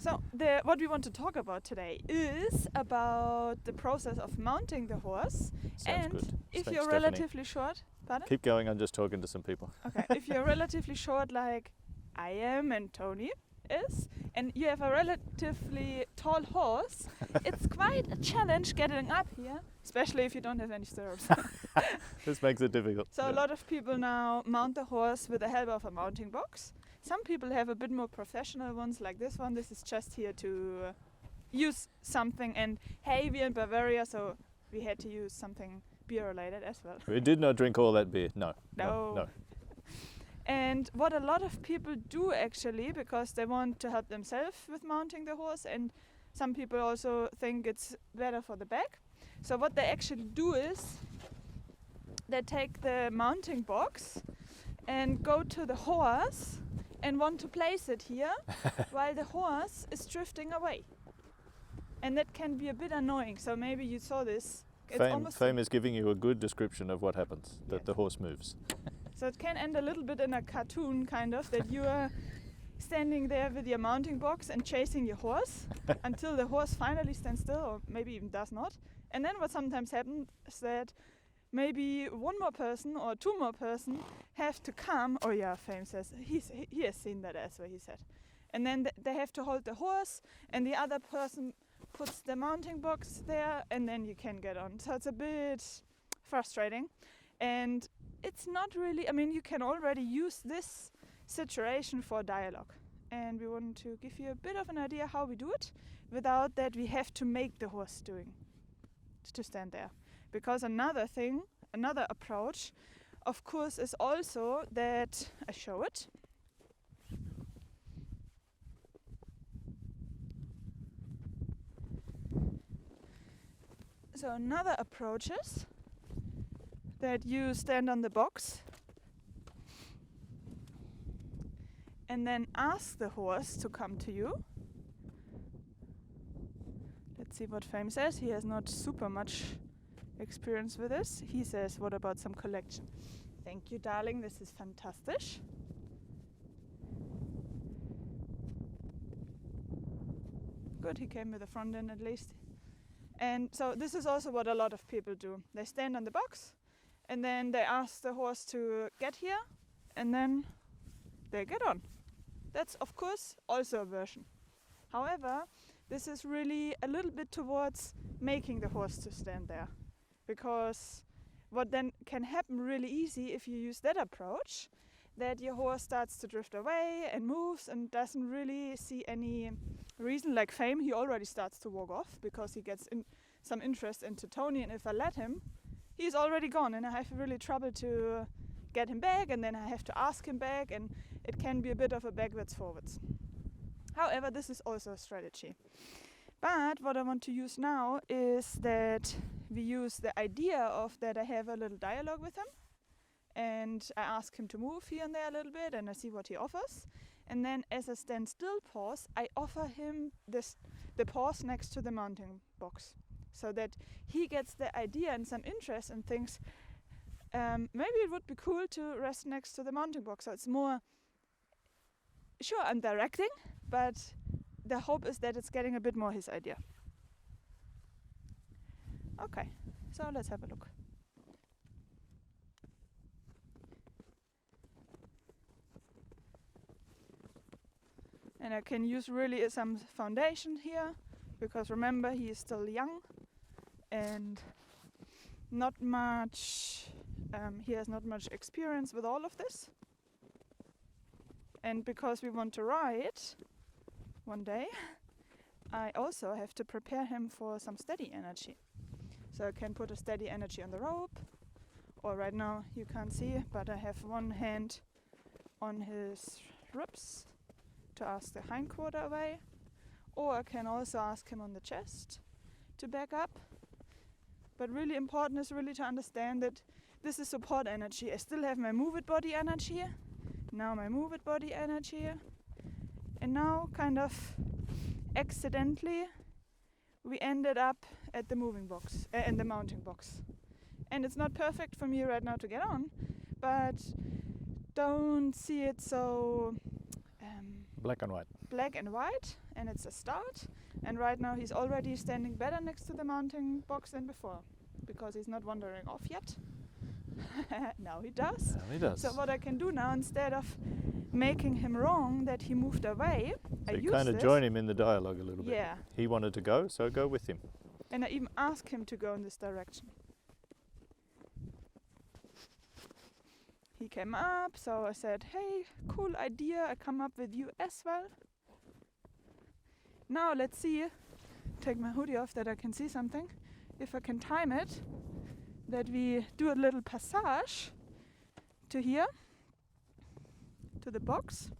So what we want to talk about today is about the process of mounting the horse. Sounds and good. if Thanks, you're Stephanie. relatively short, pardon? Keep going, I'm just talking to some people. Okay, if you're relatively short like I am and Tony is, and you have a relatively tall horse, it's quite a challenge getting up here, especially if you don't have any stirrups. This makes it difficult. So a lot of people now mount the horse with the help of a mounting box. Some people have a bit more professional ones like this one. This is just here to use something, and hey, we're in Bavaria, so we had to use something beer related as well. We did not drink all that beer. No. No. And what a lot of people do actually, because they want to help themselves with mounting the horse, and some people also think it's better for the back. So what they actually do is they take the mounting box and go to the horse and want to place it here while the horse is drifting away. And that can be a bit annoying. So maybe you saw this. Fame is giving you a good description of what happens, that the horse moves. So it can end a little bit in a cartoon, kind of, that you are standing there with your mounting box and chasing your horse until the horse finally stands still, or maybe even does not. And then what sometimes happens is that maybe one more person or two more person have to come. Oh yeah, Fame says he has seen that as well, he said. And then they have to hold the horse, and the other person puts the mounting box there, and then you can get on. So it's a bit frustrating. And it's not really, I mean, you can already use this situation for dialogue. And we want to give you a bit of an idea how we do it without that we have to make the horse to stand there. Because another approach, of course, is also that I show it. So another approach is that you stand on the box and then ask the horse to come to you. Let's see what Fame says. He has not super much experience with this. He says, what about some collection? Thank you, darling. This is fantastic. Good, he came with the front end at least. And so this is also what a lot of people do. They stand on the box, and then they ask the horse to get here, and then they get on. That's of course also a version. However, this is really a little bit towards making the horse to stand there. Because what then can happen really easy if you use that approach, that your horse starts to drift away and moves and doesn't really see any reason. Like Fame, he already starts to walk off because he gets some interest into Tony, and if I let him, he's already gone, and I have really trouble to get him back, and then I have to ask him back, and it can be a bit of a backwards forwards. However, this is also a strategy. But what I want to use now is that we use the idea of that I have a little dialogue with him, and I ask him to move here and there a little bit, and I see what he offers. And then as a standstill pause, I offer him the pause next to the mounting box, so that he gets the idea and some interest and thinks, maybe it would be cool to rest next to the mounting box. So it's more, sure, I'm directing, but the hope is that it's getting a bit more his idea. Okay, so let's have a look. And I can use really some foundation here, because remember, he is still young and not much, he has not much experience with all of this. And because we want to ride one day, I also have to prepare him for some steady energy. So I can put a steady energy on the rope, or right now you can't see, but I have one hand on his ribs to ask the hindquarter away, or I can also ask him on the chest to back up. But really important is really to understand that this is support energy. I still have my move it body energy, now my move it body energy, and now kind of accidentally we ended up at the moving box, in the mounting box. And it's not perfect for me right now to get on, but don't see it so Black and white. Black and white, and it's a start. And right now he's already standing better next to the mounting box than before, because he's not wandering off yet. Now he does. Now he does. So what I can do now, instead of making him wrong that he moved away, So I you use kind of this. join him in the dialogue a little bit. Yeah, He wanted to go, so go with him. and I even ask him to go in this direction. He came up, so I said, hey, cool idea, I come up with you as well. Now let's see, take my hoodie off that I can see something, if I can time it, that we do a little passage to here, to the box.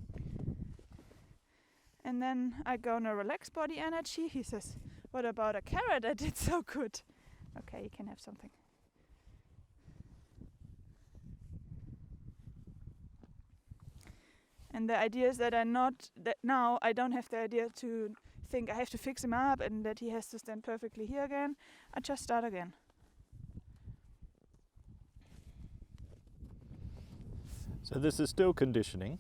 And then I gonna relax body energy. He says, what about a carrot? I did so good. Okay, you can have something. And the idea is that now I don't have the idea to think I have to fix him up and that he has to stand perfectly here again. I just start again. So this is still conditioning.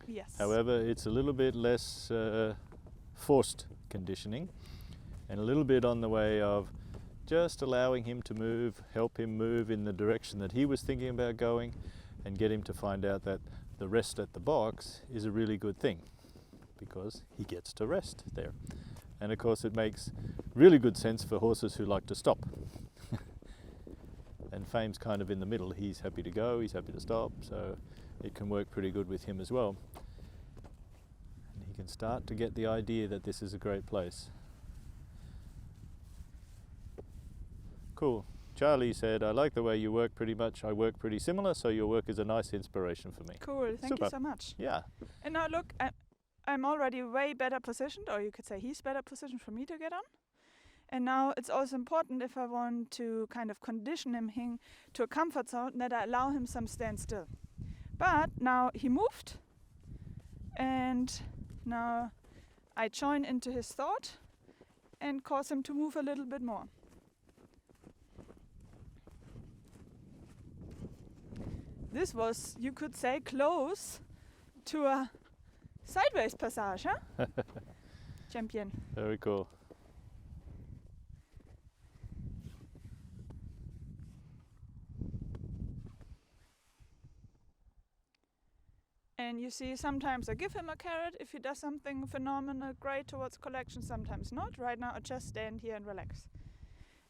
Yes. However, it's a little bit less forced conditioning and a little bit on the way of just allowing him to move, help him move in the direction that he was thinking about going, and get him to find out that the rest at the box is a really good thing because he gets to rest there. And of course it makes really good sense for horses who like to stop. And Fame's kind of in the middle. He's happy to go, he's happy to stop, so it can work pretty good with him as well. And he can start to get the idea that this is a great place. Cool. Charlie said, I like the way you work pretty much. I work pretty similar, so your work is a nice inspiration for me. Cool, thank Super. you so much. Yeah. And now look, I'm already way better positioned, or you could say he's better positioned for me to get on. And now it's also important, if I want to kind of condition him to a comfort zone, that I allow him some standstill. But now he moved, and now I join into his thought and cause him to move a little bit more. This was, you could say, close to a sideways passage, huh? Champion. Very cool. And you see, sometimes I give him a carrot if he does something phenomenal, great towards collection, sometimes not. Right now I just stand here and relax.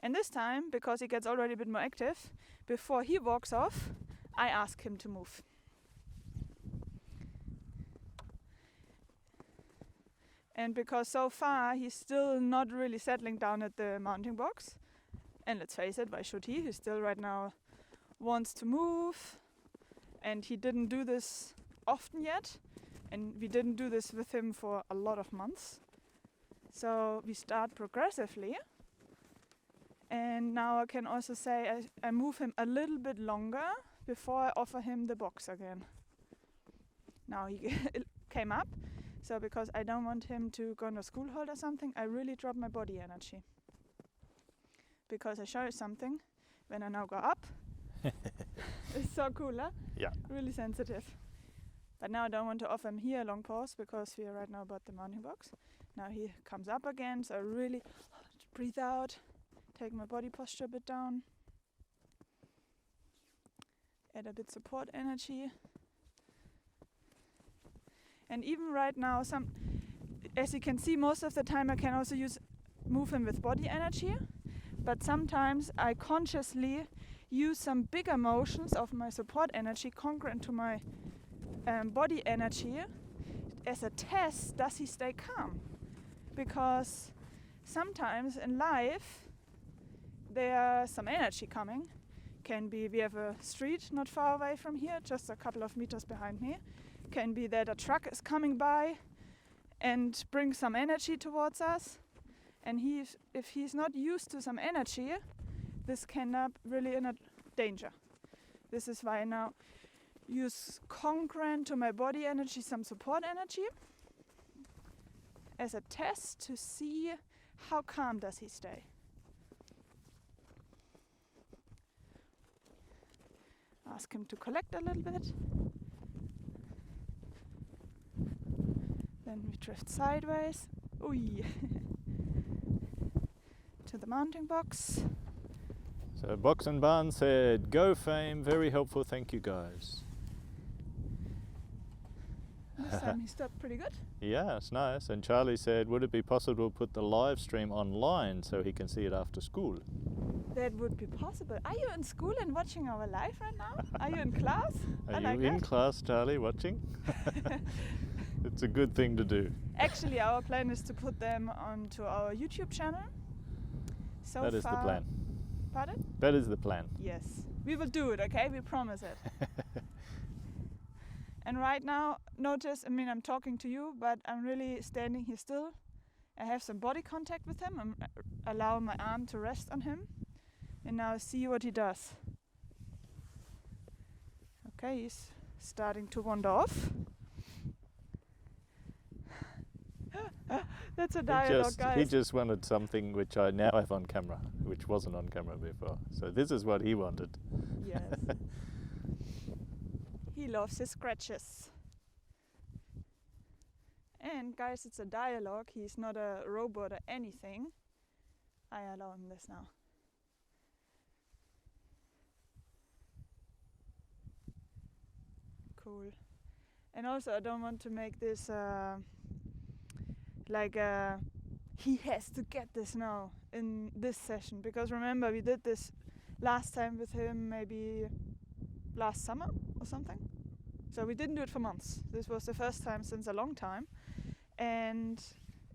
And this time, because he gets already a bit more active, before he walks off, I ask him to move. And because so far he's still not really settling down at the mounting box, and let's face it, why should he? He still right now wants to move, and he didn't do this often yet, and we didn't do this with him for a lot of months. So we start progressively, and now I can also say I move him a little bit longer before I offer him the box again. Now he came up, so because I don't want him to go on a school hold or something, I really drop my body energy. Because I show you something, when I now go up, it's so cool, huh? Yeah. Really sensitive. But now I don't want to offer him here a long pause because we are right now about the mounting box. Now he comes up again, so I really breathe out, take my body posture a bit down, add a bit support energy. And even right now, as you can see, most of the time I can also move him with body energy, but sometimes I consciously use some bigger motions of my support energy congruent to my body energy as a test, does he stay calm? Because sometimes in life there's some energy coming. Can be we have a street not far away from here, just a couple of meters behind me. Can be that a truck is coming by and brings some energy towards us. And if he's not used to some energy, this can end up really in a danger. This is why I now use congruent to my body energy some support energy as a test to see how calm does he stay. Ask him to collect a little bit. Then we drift sideways. Ooh. To the mounting box. So Box and Barn said, "Go Fame, very helpful, thank you guys." This time he stopped pretty good. Yeah, it's nice. And Charlie said, "Would it be possible to put the live stream online so he can see it after school?" That would be possible. Are you in school and watching our live right now? Are you in class? Are you in class, Charlie, watching? It's a good thing to do. Actually, our plan is to put them onto our YouTube channel. So That is the plan. Pardon? That is the plan. Yes. We will do it, okay? We promise it. And right now, notice, I mean, I'm talking to you, but I'm really standing here still. I have some body contact with him. I'm allowing my arm to rest on him. And now see what he does. Okay, he's starting to wander off. That's a dialogue, guys. He just wanted something which I now have on camera, which wasn't on camera before. So this is what he wanted. Yes. He loves his scratches. And guys, it's a dialogue. He's not a robot or anything. I allow him this now. Cool. And also, I don't want to make this he has to get this now in this session, because remember we did this last time with him, maybe last summer or something. So we didn't do it for months. This was the first time since a long time, and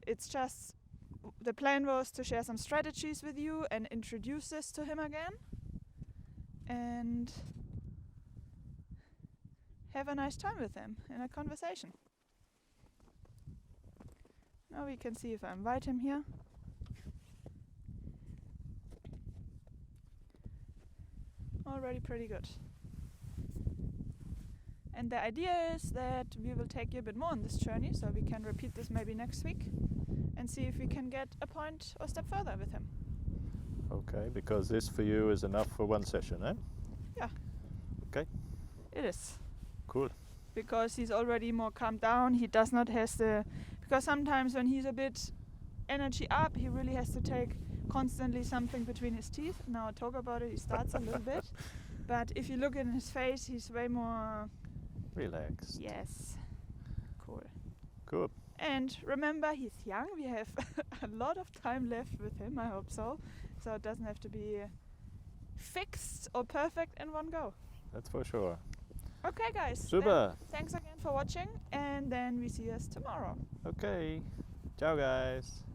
it's just the plan was to share some strategies with you and introduce this to him again and have a nice time with him in a conversation. Now we can see if I invite him here. Already pretty good. And the idea is that we will take you a bit more on this journey, so we can repeat this maybe next week and see if we can get a point or step further with him. Okay, because this for you is enough for one session, eh? Yeah. Okay. It is. Cool. Because he's already more calmed down. He does not has the... Because sometimes when he's a bit energy up, he really has to take constantly something between his teeth. Now I talk about it, he starts a little bit. But if you look in his face, he's way more... Relaxed. Yes. Cool. Cool. And remember, he's young. We have a lot of time left with him, I hope so. So it doesn't have to be fixed or perfect in one go. That's for sure. Okay, guys. Super. Thanks again for watching, and then we see us tomorrow. Okay. Ciao, guys.